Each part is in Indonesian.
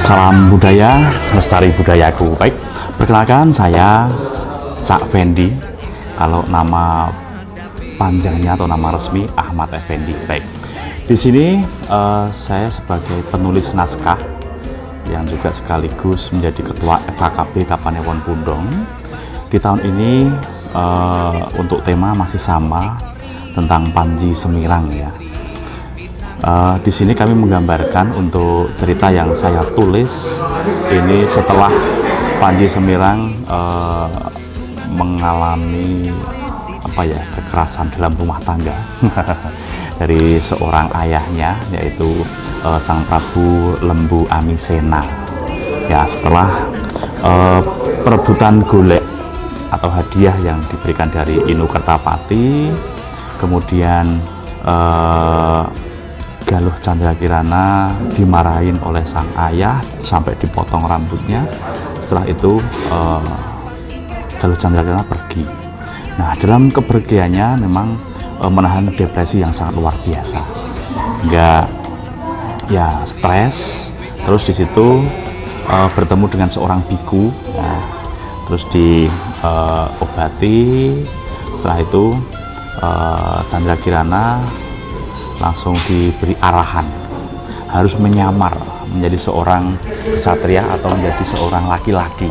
Salam budaya, lestari budayaku. Baik, perkenalkan saya Cak Fendi. Kalau nama panjangnya atau nama resmi Ahmad Effendi. Baik, di sini saya sebagai penulis naskah yang juga sekaligus menjadi ketua FKKB Kapanewon Pundong. Di tahun ini untuk tema masih sama tentang Panji Semirang ya. Di sini kami menggambarkan untuk cerita yang saya tulis ini setelah Panji Semirang mengalami kekerasan dalam rumah tangga dari seorang ayahnya, yaitu Sang Prabu Lembu Amisena. Ya, setelah perebutan golek atau hadiah yang diberikan dari Inu Kertapati, kemudian Galuh Candrakirana dimarahin oleh sang ayah sampai dipotong rambutnya. Setelah itu Galuh Candrakirana pergi. Nah, dalam kepergiannya memang menahan depresi yang sangat luar biasa, hingga ya stres. Terus di situ bertemu dengan seorang biku, ya, terus diobati. Setelah itu Candrakirana langsung diberi arahan harus menyamar menjadi seorang ksatria atau menjadi seorang laki-laki,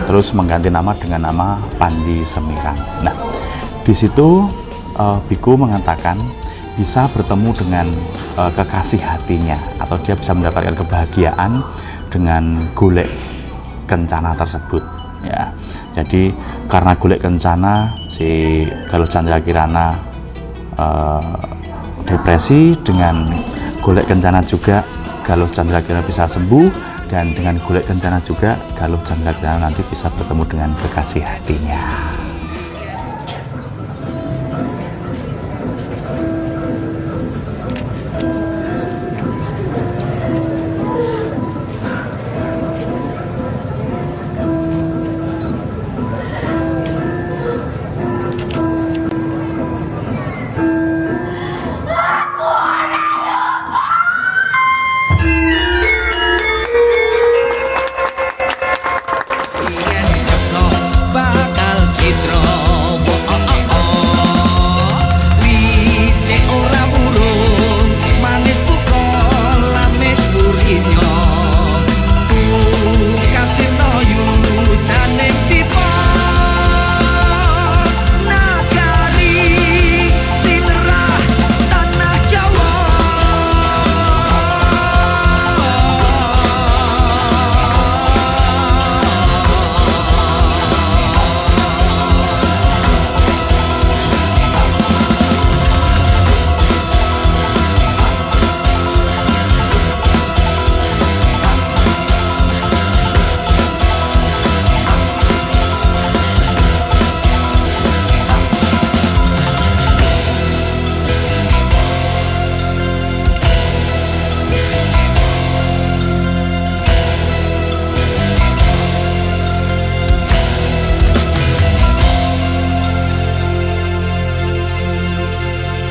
terus mengganti nama dengan nama Panji Semirang. Nah, di situ biku mengatakan bisa bertemu dengan kekasih hatinya, atau dia bisa mendapatkan kebahagiaan dengan golek kencana tersebut ya. Jadi karena golek kencana, si Galuh Candrakirana depresi, dengan golek kencana juga Galuh Candrakirana bisa sembuh, dan dengan golek kencana juga Galuh Candrakirana nanti bisa bertemu dengan kekasih hatinya.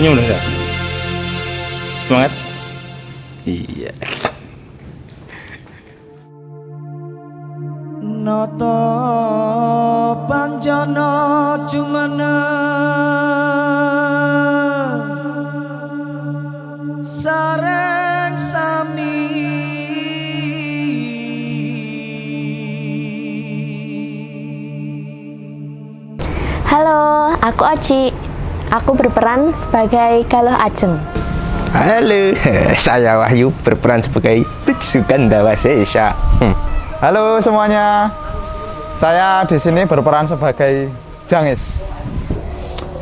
Ini udah gak? Semangat? Iya. Nata Panjana Cumana sareng sami Halo, aku Oci. Aku berperan sebagai Galuh Ajeng. Halo, saya Wahyu berperan sebagai Biksu Gandawa Sesha. Halo semuanya, saya di sini berperan sebagai Jangis.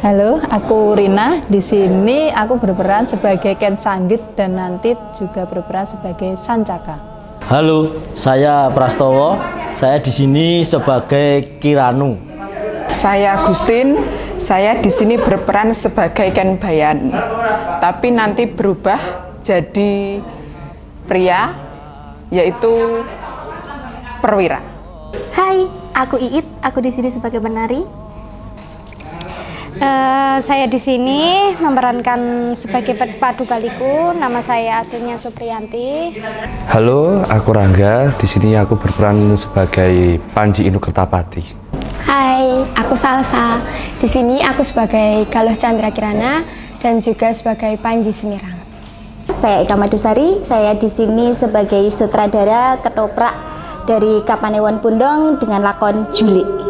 Halo, aku Rina. Di sini aku berperan sebagai Ken Sanggit dan nanti juga berperan sebagai Sancaka. Halo, saya Prastowo. Saya di sini sebagai Kiranu. Saya Agustin. Saya di sini berperan sebagai Ken Bayan, tapi nanti berubah jadi pria, yaitu Perwira. Hai, aku Iit. Aku di sini sebagai penari. Saya di sini memerankan sebagai Padukaliku. Nama saya aslinya Supriyanti. Halo, aku Rangga. Di sini aku berperan sebagai Panji Inu Kertapati. Hai, aku Salsa. Di sini aku sebagai Galuh Chandra Kirana dan juga sebagai Panji Semirang. Saya Eka Madusari. Saya di sini sebagai sutradara ketoprak dari Kapanewon Pundong dengan lakon Julik.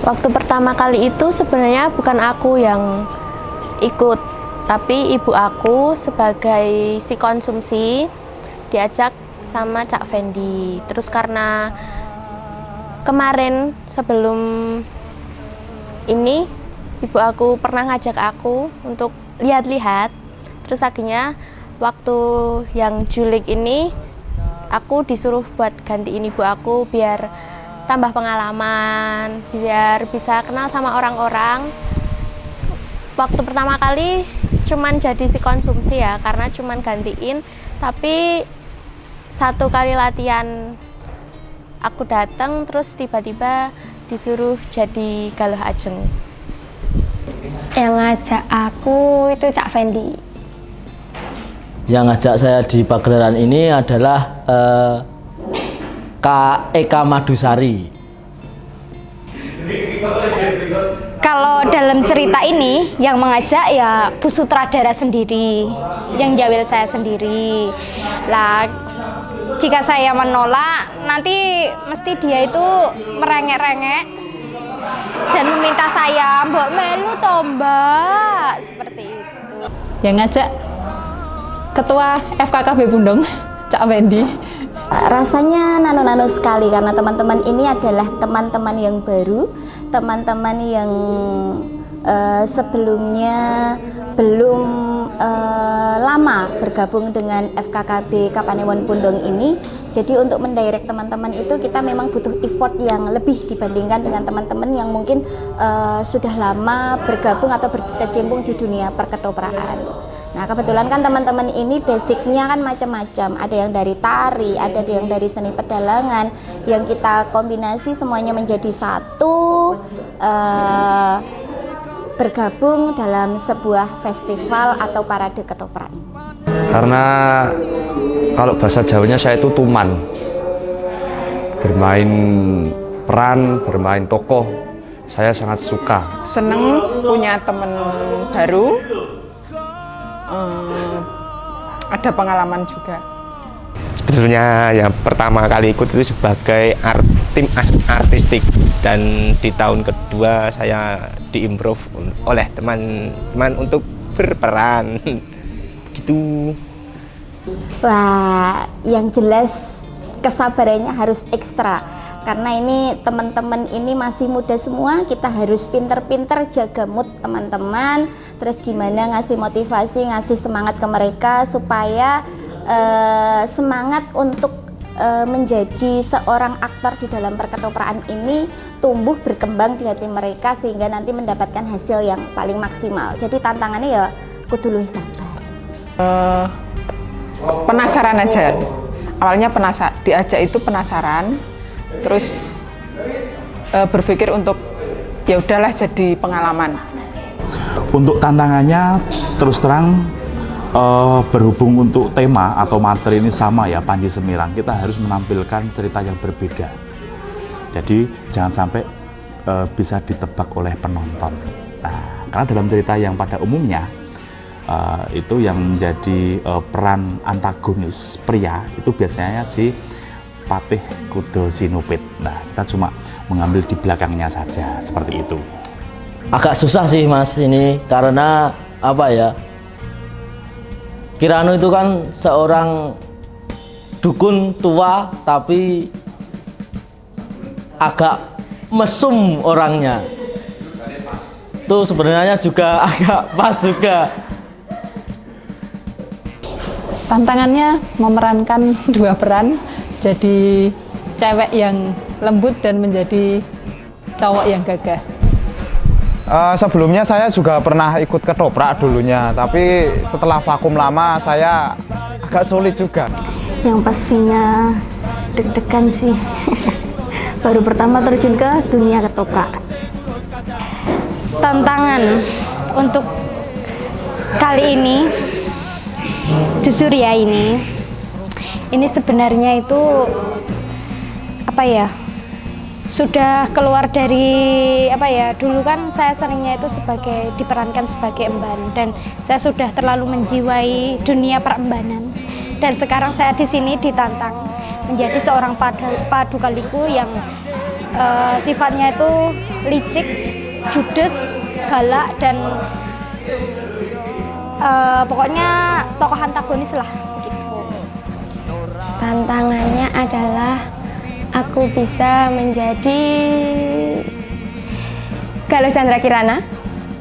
Waktu pertama kali itu sebenarnya bukan aku yang ikut, tapi ibu aku sebagai si konsumsi diajak sama Cak Fendi. Terus karena kemarin sebelum ini ibu aku pernah ngajak aku untuk lihat-lihat, terus akhirnya waktu yang Julik ini aku disuruh buat gantiin ibu aku biar tambah pengalaman, biar bisa kenal sama orang-orang. Waktu pertama kali cuman jadi si konsumsi ya, karena cuman gantiin, tapi satu kali latihan aku datang terus tiba-tiba disuruh jadi Galuh Ajeng. Yang ngajak aku itu Cak Fendi. Yang ngajak saya di pagelaran ini adalah Kak Eka Madusari. Kalau dalam cerita ini yang mengajak ya Bu Sutradara sendiri, yang jawil saya sendiri. Lah, jika saya menolak, nanti mesti dia itu merengek-rengek dan meminta saya, "Mbok melu to, Mbak?" Seperti itu. Yang ngajak Ketua FKKB Pundong, Cak Fendi. Rasanya nano-nano sekali karena teman-teman ini adalah teman-teman yang baru, teman-teman yang sebelumnya belum lama bergabung dengan FKKB Kapanewon Pundong ini. Jadi untuk mendirect teman-teman itu kita memang butuh effort yang lebih dibandingkan dengan teman-teman yang mungkin sudah lama bergabung atau berkecimpung di dunia perketopraan. Nah, kebetulan kan teman-teman ini basicnya kan macam-macam. Ada yang dari tari, ada yang dari seni pedalangan, yang kita kombinasi semuanya menjadi satu, bergabung dalam sebuah festival atau parade ketoprak ini. Karena kalau bahasa Jawanya saya itu tuman. Bermain peran, bermain tokoh, saya sangat suka. Seneng punya teman baru. Ada pengalaman juga. Sebetulnya yang pertama kali ikut itu sebagai tim artistik, dan di tahun kedua saya diimprove oleh teman-teman untuk berperan gitu. Wah, yang jelas kesabarannya harus ekstra karena ini teman-teman ini masih muda semua. Kita harus pinter-pinter jaga mood teman-teman, terus gimana ngasih motivasi, ngasih semangat ke mereka supaya semangat untuk menjadi seorang aktor di dalam perketopraan ini tumbuh berkembang di hati mereka sehingga nanti mendapatkan hasil yang paling maksimal. Jadi tantangannya ya kudu luwih sabar. Penasaran aja. Awalnya diajak itu penasaran, terus berpikir untuk ya udahlah jadi pengalaman. Untuk tantangannya terus terang berhubung untuk tema atau materi ini sama ya, Panji Semirang, kita harus menampilkan cerita yang berbeda. Jadi jangan sampai bisa ditebak oleh penonton. Nah, karena dalam cerita yang pada umumnya itu yang menjadi peran antagonis pria itu biasanya si Patih Kudo Sinupit. Nah, kita cuma mengambil di belakangnya saja seperti itu. Agak susah sih Mas ini, karena apa ya, Kirano itu kan seorang dukun tua tapi agak mesum orangnya. Itu sebenarnya juga agak pas juga. Tantangannya memerankan dua peran, jadi cewek yang lembut dan menjadi cowok yang gagah. Sebelumnya saya juga pernah ikut ketoprak dulunya, tapi setelah vakum lama saya agak sulit juga. Yang pastinya deg-degan sih. Baru pertama terjun ke dunia ketoprak. Tantangan untuk kali ini, jujur ya ini sebenarnya itu apa ya, sudah keluar dari apa ya, dulu kan saya seringnya itu diperankan sebagai emban dan saya sudah terlalu menjiwai dunia perembanan, dan sekarang saya di sini ditantang menjadi seorang paduka liku yang sifatnya itu licik, judes, galak, dan pokoknya tokoh antagonis lah gitu. Tantangannya adalah aku bisa menjadi Galuh Chandra Kirana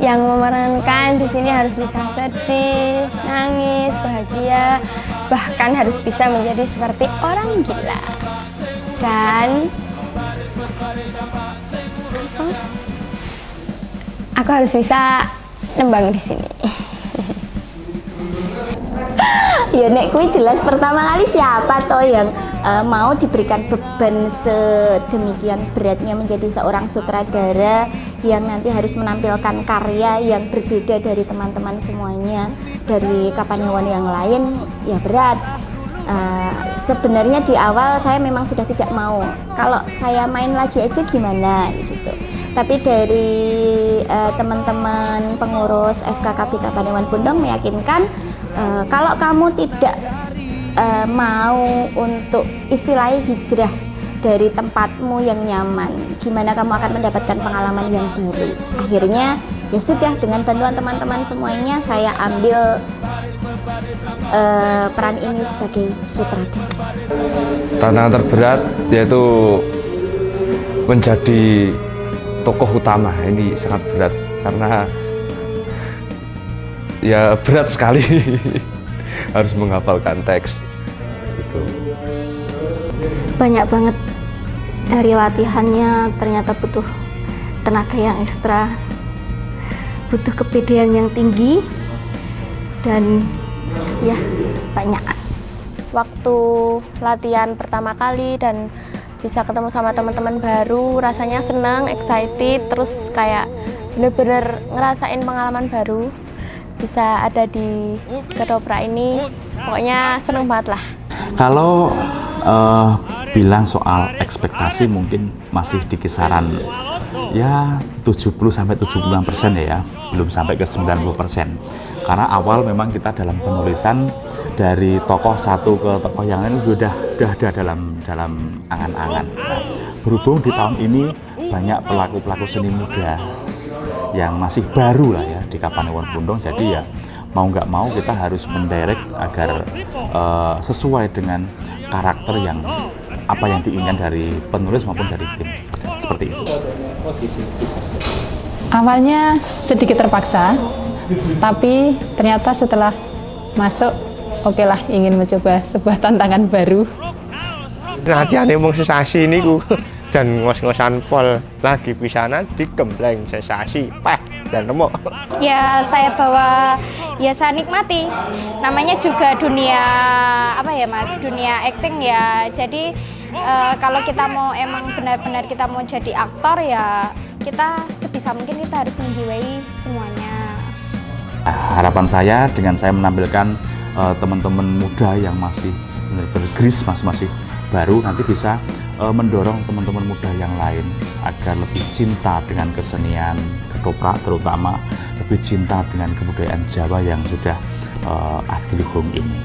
yang memerankan di sini harus bisa sedih, nangis, bahagia, bahkan harus bisa menjadi seperti orang gila. Dan aku harus bisa nembang di sini. Ya nek kuwi jelas pertama kali siapa toh yang mau diberikan beban sedemikian beratnya menjadi seorang sutradara yang nanti harus menampilkan karya yang berbeda dari teman-teman semuanya, dari kapanewon yang lain, ya berat. Sebenarnya di awal saya memang sudah tidak mau, kalau saya main lagi aja gimana gitu. Tapi dari teman-teman pengurus FKKB Kapanewon Bundong meyakinkan kalau kamu tidak mau untuk istilahnya hijrah dari tempatmu yang nyaman, gimana kamu akan mendapatkan pengalaman yang baru. Akhirnya ya sudah, dengan bantuan teman-teman semuanya saya ambil peran ini sebagai sutradara. Tantangan terberat yaitu menjadi tokoh utama. Ini sangat berat karena ya berat sekali. Harus menghafalkan teks itu. Banyak banget dari latihannya, ternyata butuh tenaga yang ekstra, butuh kepedean yang tinggi, dan ya banyak. Waktu latihan pertama kali dan bisa ketemu sama teman-teman baru, rasanya senang, excited, terus kayak bener-bener ngerasain pengalaman baru. Bisa ada di Ketoprak ini, pokoknya seneng banget lah. Kalau bilang soal ekspektasi mungkin masih di kisaran ya 70-76% ya, belum sampai ke 90%. Karena awal memang kita dalam penulisan dari tokoh satu ke tokoh yang lain sudah dalam angan-angan. Nah, berhubung di tahun ini banyak pelaku-pelaku seni muda yang masih baru lah ya di Kapanewon Bundong, jadi ya mau nggak mau kita harus mendirect agar sesuai dengan karakter yang apa yang diinginkan dari penulis maupun dari tim, seperti itu. Awalnya sedikit terpaksa, tapi ternyata setelah masuk, oke lah, ingin mencoba sebuah tantangan baru. Latihan emang sesasi niku. Dan ngos-ngosan pol lagi pisanan digembleng sensasi dan remuk. Ya saya bawa, ya saya nikmati. Namanya juga dunia apa ya Mas, dunia acting ya. Jadi kalau kita mau emang benar-benar kita mau jadi aktor ya kita sebisa mungkin kita harus menjiwai semuanya. Harapan saya dengan saya menampilkan teman-teman muda yang masih bergris, masih baru, nanti bisa mendorong teman-teman muda yang lain agar lebih cinta dengan kesenian ketoprak, terutama lebih cinta dengan kebudayaan Jawa yang sudah adiluhung ini.